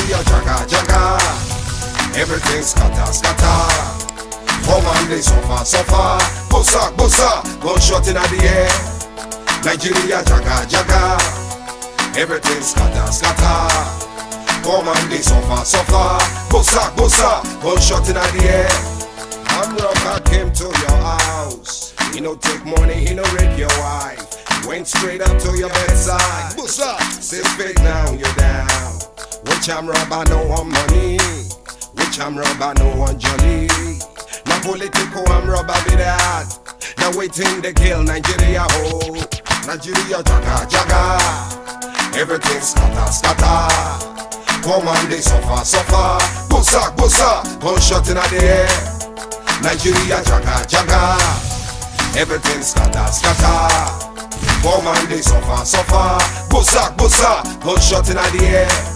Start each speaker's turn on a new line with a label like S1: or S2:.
S1: Nigeria jaga jaga, everything scatter scatter. Come on, they suffer suffer. Bossa bossa, gunshot inna the air. Nigeria jaga jaga, everything scatter scatter. Come on, they suffer suffer. Bossa bossa, gunshot inna the air. Armed robber came to your house. He no take money, he no rape your wife. Went straight up to your bedside. Bossa, say fake now you're down. Which armed robber no want money? Which armed robber no want jolly? Now political armed robber be that. Now waiting to kill Nigeria whole. Nigeria jaga jaga, everything scatter scatter. Come on, they suffer suffer. Bossa bossa, gunshot inna the air. Nigeria jaga jaga, everything scatter scatter. Come on, they suffer suffer. Bossa bossa, gunshot inna the air.